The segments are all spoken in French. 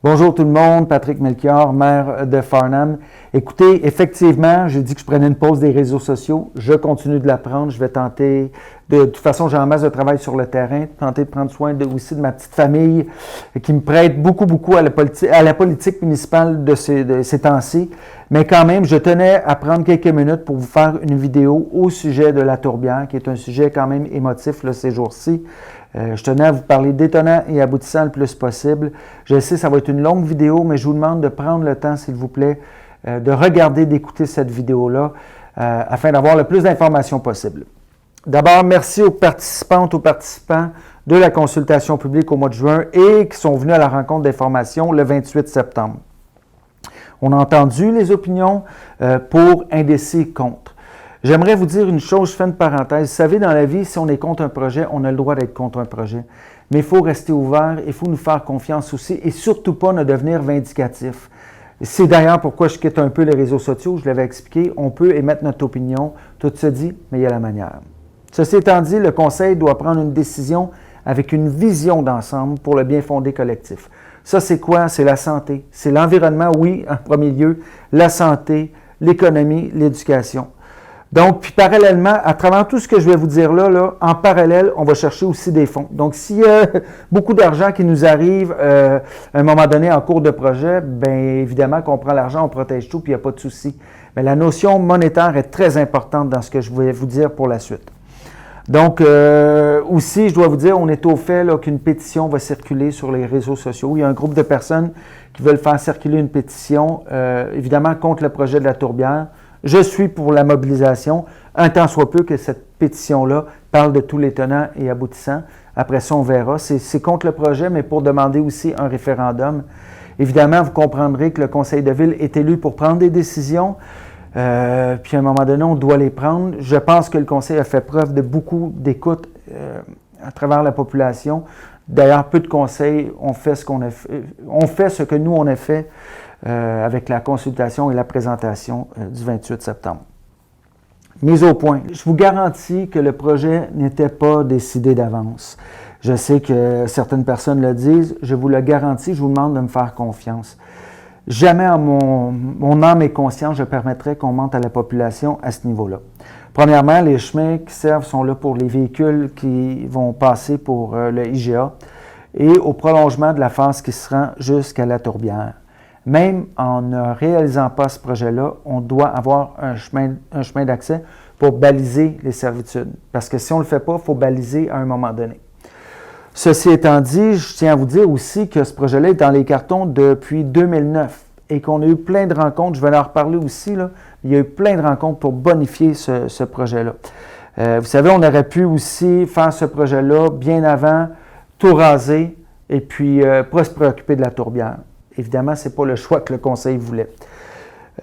Bonjour tout le monde, Patrick Melchior, maire de Farnham. Écoutez, effectivement, j'ai dit que je prenais une pause des réseaux sociaux. Je continue de la prendre. Je vais tenter, de toute façon, j'ai en masse de travail sur le terrain, tenter de prendre soin aussi de ma petite famille qui me prête beaucoup à la politique municipale de ces temps-ci. Mais quand même, je tenais à prendre quelques minutes pour vous faire une vidéo au sujet de la tourbière, qui est un sujet quand même émotif là, ces jours-ci. Je tenais à vous parler d'étonnant et aboutissant le plus possible. Je sais, ça va être une longue vidéo, mais je vous demande de prendre le temps, s'il vous plaît, de regarder, d'écouter cette vidéo-là, afin d'avoir le plus d'informations possible. D'abord, merci aux participantes, aux participants de la consultation publique au mois de juin et qui sont venus à la rencontre d'information le 28 septembre. On a entendu les opinions pour, indécis, contre. J'aimerais vous dire une chose, je fais une parenthèse. Vous savez, dans la vie, si on est contre un projet, on a le droit d'être contre un projet. Mais il faut rester ouvert, il faut nous faire confiance aussi et surtout pas ne devenir vindicatif. C'est d'ailleurs pourquoi je quitte un peu les réseaux sociaux, je l'avais expliqué, on peut émettre notre opinion, tout se dit, mais il y a la manière. Ceci étant dit, le Conseil doit prendre une décision avec une vision d'ensemble pour le bien fondé collectif. Ça, c'est quoi? C'est la santé. C'est l'environnement, oui, en premier lieu, la santé, l'économie, l'éducation. Donc, puis parallèlement, à travers tout ce que je vais vous dire là, en parallèle, on va chercher aussi des fonds. Donc, s'il y a beaucoup d'argent qui nous arrive à un moment donné en cours de projet, bien évidemment qu'on prend l'argent, on protège tout, puis il n'y a pas de souci. Mais la notion monétaire est très importante dans ce que je vais vous dire pour la suite. Donc, aussi, je dois vous dire, on est au fait qu'une pétition va circuler sur les réseaux sociaux. Il y a un groupe de personnes qui veulent faire circuler une pétition, évidemment, contre le projet de la tourbière. Je suis pour la mobilisation, un tant soit peu que cette pétition-là parle de tous les tenants et aboutissants. Après ça, on verra. C'est contre le projet, mais pour demander aussi un référendum. Évidemment, vous comprendrez que le Conseil de ville est élu pour prendre des décisions. Puis à un moment donné, on doit les prendre. Je pense que le Conseil a fait preuve de beaucoup d'écoute à travers la population. D'ailleurs, peu de conseils ont fait ce qu'on a fait. On fait ce que nous, on a fait avec la consultation et la présentation du 28 septembre. Mise au point. Je vous garantis que le projet n'était pas décidé d'avance. Je sais que certaines personnes le disent. Je vous le garantis, je vous demande de me faire confiance. Jamais à mon âme et conscience, je permettrai qu'on mente à la population à ce niveau-là. Premièrement, les chemins qui servent sont là pour les véhicules qui vont passer pour le IGA et au prolongement de la phase qui se rend jusqu'à la tourbière. Même en ne réalisant pas ce projet-là, on doit avoir un chemin d'accès pour baliser les servitudes. Parce que si on ne le fait pas, il faut baliser à un moment donné. Ceci étant dit, je tiens à vous dire aussi que ce projet-là est dans les cartons depuis 2009 et qu'on a eu plein de rencontres. Je vais en reparler aussi. Là. Il y a eu plein de rencontres pour bonifier ce projet-là. Vous savez, on aurait pu aussi faire ce projet-là bien avant, tout raser et puis pas se préoccuper de la tourbière. Évidemment, ce n'est pas le choix que le Conseil voulait.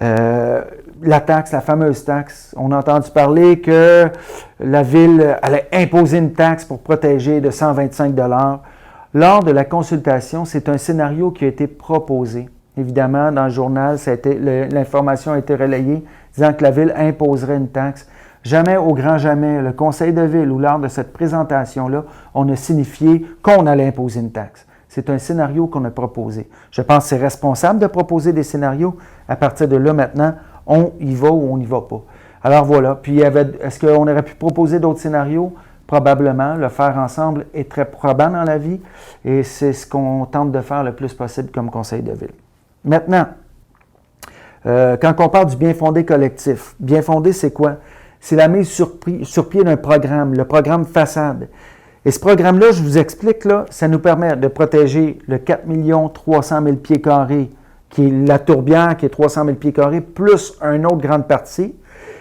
La taxe, la fameuse taxe, on a entendu parler que la Ville allait imposer une taxe pour protéger de 125 $. Lors de la consultation, c'est un scénario qui a été proposé. Évidemment, dans le journal, l'information a été relayée disant que la Ville imposerait une taxe. Jamais, au grand jamais, le Conseil de Ville ou lors de cette présentation-là, on a signifié qu'on allait imposer une taxe. C'est un scénario qu'on a proposé. Je pense que c'est responsable de proposer des scénarios. À partir de là, maintenant, on y va ou on n'y va pas. Alors voilà. Puis, est-ce qu'on aurait pu proposer d'autres scénarios? Probablement. Le faire ensemble est très probant dans la vie et c'est ce qu'on tente de faire le plus possible comme Conseil de ville. Maintenant, quand on parle du bien fondé collectif, bien fondé, c'est quoi? C'est la mise sur pied d'un programme, le programme Façade. Et ce programme-là, je vous explique, là, ça nous permet de protéger le 4 300 000 pieds carrés, qui est la tourbière, qui est 300 000 pieds carrés, plus une autre grande partie.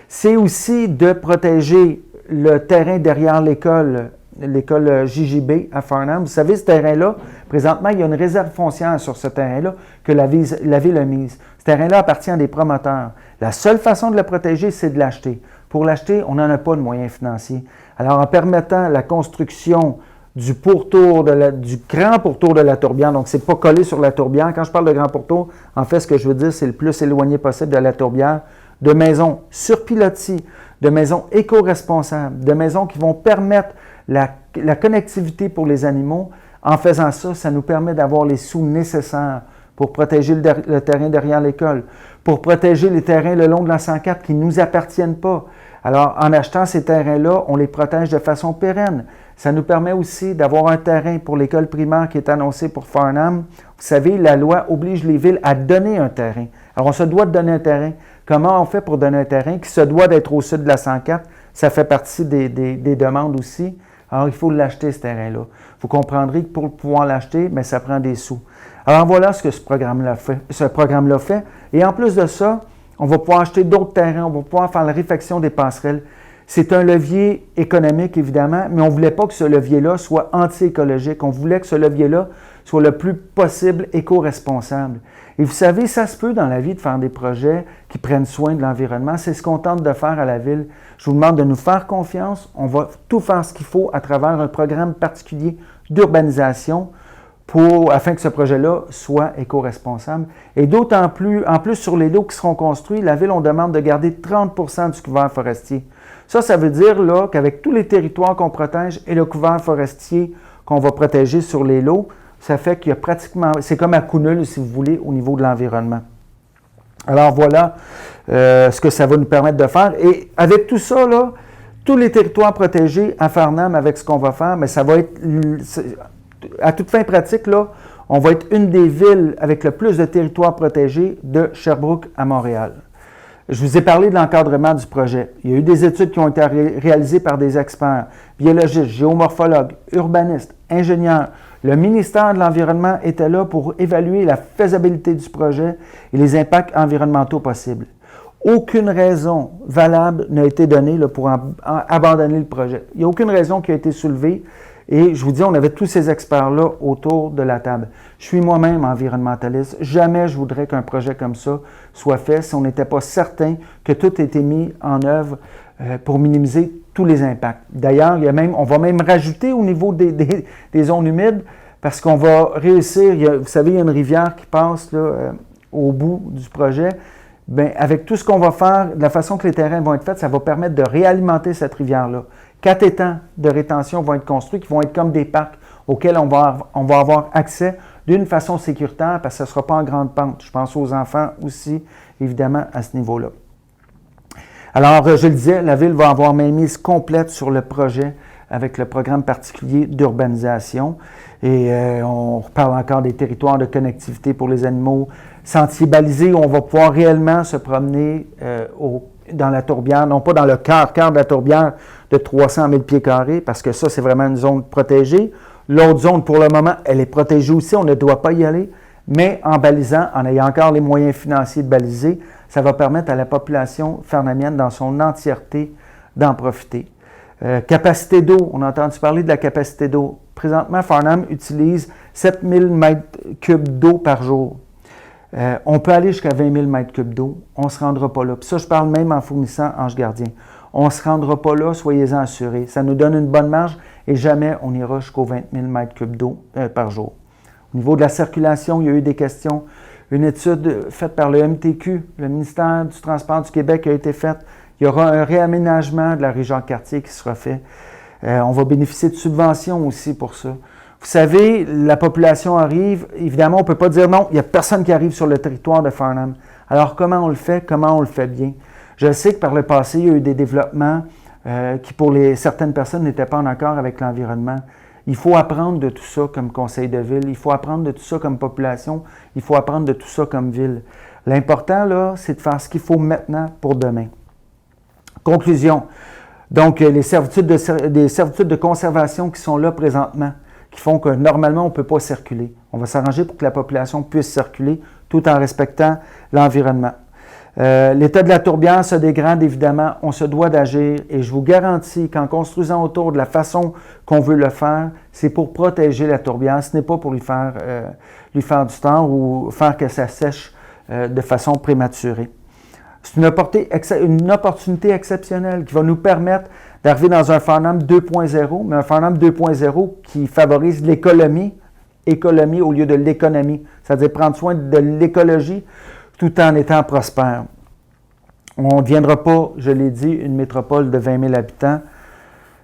C'est aussi de protéger le terrain derrière l'école JJB à Farnham. Vous savez, ce terrain-là, présentement, il y a une réserve foncière sur ce terrain-là que la Ville a mise. Ce terrain-là appartient à des promoteurs. La seule façon de le protéger, c'est de l'acheter. Pour l'acheter, on n'en a pas de moyens financiers. Alors, en permettant la construction du grand pourtour de la tourbière, donc c'est pas collé sur la tourbière. Quand je parle de grand pourtour, en fait, ce que je veux dire, c'est le plus éloigné possible de la tourbière, de maisons sur pilotis, de maisons éco-responsables, de maisons qui vont permettre la connectivité pour les animaux. En faisant ça, ça nous permet d'avoir les sous nécessaires pour protéger le terrain derrière l'école, pour protéger les terrains le long de la 104 qui ne nous appartiennent pas. Alors, en achetant ces terrains-là, on les protège de façon pérenne. Ça nous permet aussi d'avoir un terrain pour l'école primaire qui est annoncé pour Farnham. Vous savez, la loi oblige les villes à donner un terrain. Alors, on se doit de donner un terrain. Comment on fait pour donner un terrain qui se doit d'être au sud de la 104? Ça fait partie des demandes aussi. Alors, il faut l'acheter, ce terrain-là. Vous comprendrez que pour pouvoir l'acheter, bien, ça prend des sous. Alors, voilà ce que ce programme-là fait. Et en plus de ça, on va pouvoir acheter d'autres terrains, on va pouvoir faire la réfection des passerelles. C'est un levier économique, évidemment, mais on ne voulait pas que ce levier-là soit anti-écologique. On voulait que ce levier-là soit le plus possible éco-responsable. Et vous savez, ça se peut dans la vie de faire des projets qui prennent soin de l'environnement. C'est ce qu'on tente de faire à la Ville. Je vous demande de nous faire confiance. On va tout faire ce qu'il faut à travers un programme particulier d'urbanisation afin que ce projet-là soit éco-responsable. Et d'autant plus, en plus sur les lots qui seront construits, la Ville, on demande de garder 30 du couvert forestier. Ça veut dire là, qu'avec tous les territoires qu'on protège et le couvert forestier qu'on va protéger sur les lots, ça fait qu'il y a pratiquement, c'est comme à coup nul, si vous voulez, au niveau de l'environnement. Alors voilà ce que ça va nous permettre de faire. Et avec tout ça, là, tous les territoires protégés à Farnham, avec ce qu'on va faire, mais ça va être, à toute fin pratique, là, on va être une des villes avec le plus de territoires protégés de Sherbrooke à Montréal. Je vous ai parlé de l'encadrement du projet. Il y a eu des études qui ont été réalisées par des experts, biologistes, géomorphologues, urbanistes, ingénieurs. Le ministère de l'Environnement était là pour évaluer la faisabilité du projet et les impacts environnementaux possibles. Aucune raison valable n'a été donnée là, pour abandonner le projet. Il n'y a aucune raison qui a été soulevée. Et je vous dis, on avait tous ces experts-là autour de la table. Je suis moi-même environnementaliste. Jamais je voudrais qu'un projet comme ça soit fait si on n'était pas certain que tout ait été mis en œuvre pour minimiser tous les impacts. D'ailleurs, on va même rajouter au niveau des zones humides parce qu'on va réussir, vous savez, il y a une rivière qui passe là, au bout du projet. Bien, avec tout ce qu'on va faire, de la façon que les terrains vont être faits, ça va permettre de réalimenter cette rivière-là. 4 étangs de rétention vont être construits qui vont être comme des parcs auxquels on va avoir accès d'une façon sécuritaire parce que ce ne sera pas en grande pente. Je pense aux enfants aussi, évidemment, à ce niveau-là. Alors, je le disais, la Ville va avoir mainmise complète sur le projet avec le programme particulier d'urbanisation. Et on reparle encore des territoires de connectivité pour les animaux, sentiers balisés où on va pouvoir réellement se promener dans la tourbière, non pas dans le cœur de la tourbière de 300 000 pieds carrés, parce que ça, c'est vraiment une zone protégée. L'autre zone, pour le moment, elle est protégée aussi, on ne doit pas y aller, mais en balisant, en ayant encore les moyens financiers de baliser, ça va permettre à la population farnamienne dans son entièreté d'en profiter. Capacité d'eau, on a entendu parler de la capacité d'eau. Présentement, Farnham utilise 7000 mètres cubes d'eau par jour. On peut aller jusqu'à 20 000 mètres cubes d'eau. On ne se rendra pas là. Puis ça, je parle même en fournissant Ange Gardien. On ne se rendra pas là, soyez-en assurés. Ça nous donne une bonne marge et jamais on ira jusqu'aux 20 000 mètres cubes d'eau par jour. Au niveau de la circulation, il y a eu des questions. Une étude faite par le MTQ, le ministère du Transport du Québec, a été faite. Il y aura un réaménagement de la rue Jacques-Cartier qui sera fait. On va bénéficier de subventions aussi pour ça. Vous savez, la population arrive. Évidemment, on ne peut pas dire non, il n'y a personne qui arrive sur le territoire de Farnham. Alors, comment on le fait? Comment on le fait bien? Je sais que par le passé, il y a eu des développements qui, pour certaines personnes, n'étaient pas en accord avec l'environnement. Il faut apprendre de tout ça comme conseil de ville. Il faut apprendre de tout ça comme population. Il faut apprendre de tout ça comme ville. L'important, là, c'est de faire ce qu'il faut maintenant pour demain. Conclusion. Donc, des servitudes de conservation qui sont là présentement, qui font que normalement, on ne peut pas circuler. On va s'arranger pour que la population puisse circuler tout en respectant l'environnement. L'état de la tourbière se dégrade, évidemment, on se doit d'agir et je vous garantis qu'en construisant autour de la façon qu'on veut le faire, c'est pour protéger la tourbière, ce n'est pas pour lui faire du tort ou faire que ça sèche de façon prématurée. C'est une opportunité exceptionnelle qui va nous permettre d'arriver dans un Farnham 2.0, mais un Farnham 2.0 qui favorise économie au lieu de l'économie, c'est-à-dire prendre soin de l'écologie tout en étant prospère. On ne deviendra pas, je l'ai dit, une métropole de 20 000 habitants.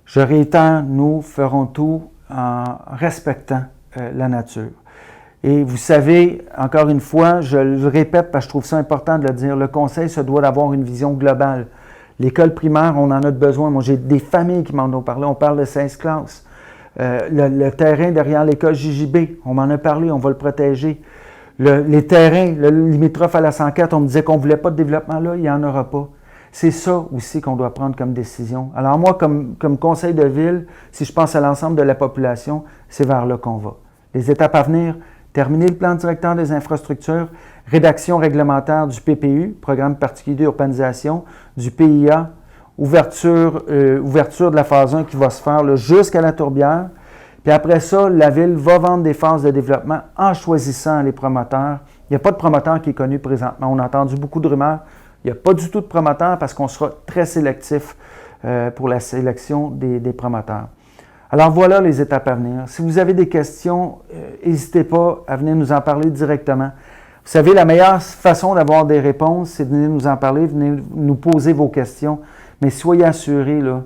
Je réitère, nous ferons tout en respectant la nature. Et vous savez, encore une fois, je le répète parce que je trouve ça important de le dire, le conseil se doit d'avoir une vision globale. L'école primaire, on en a besoin. Moi, j'ai des familles qui m'en ont parlé. On parle de 16 classes. Le terrain derrière l'école JJB, on m'en a parlé, on va le protéger. Les terrains, le limitrophe à la 104, on me disait qu'on ne voulait pas de développement là, il n'y en aura pas. C'est ça aussi qu'on doit prendre comme décision. Alors moi, comme conseil de ville, si je pense à l'ensemble de la population, c'est vers là qu'on va. Les étapes à venir, terminer le plan directeur des infrastructures, rédaction réglementaire du PPU, Programme particulier d'urbanisation, du PIA, ouverture de la phase 1 qui va se faire jusqu'à la tourbière. Puis après ça, la Ville va vendre des phases de développement en choisissant les promoteurs. Il n'y a pas de promoteur qui est connu présentement. On a entendu beaucoup de rumeurs. Il n'y a pas du tout de promoteur parce qu'on sera très sélectif pour la sélection des promoteurs. Alors voilà les étapes à venir. Si vous avez des questions, n'hésitez pas à venir nous en parler directement. Vous savez, la meilleure façon d'avoir des réponses, c'est de venir nous en parler, venir nous poser vos questions. Mais soyez assurés là,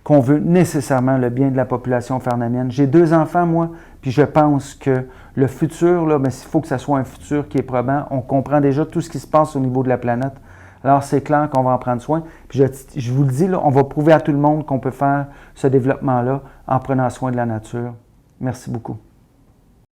qu'on veut nécessairement le bien de la population farnamienne. J'ai 2 enfants, moi, puis je pense que le futur, là, il faut que ce soit un futur qui est probant. On comprend déjà tout ce qui se passe au niveau de la planète. Alors, c'est clair qu'on va en prendre soin. Puis je vous le dis, là, on va prouver à tout le monde qu'on peut faire ce développement-là en prenant soin de la nature. Merci beaucoup.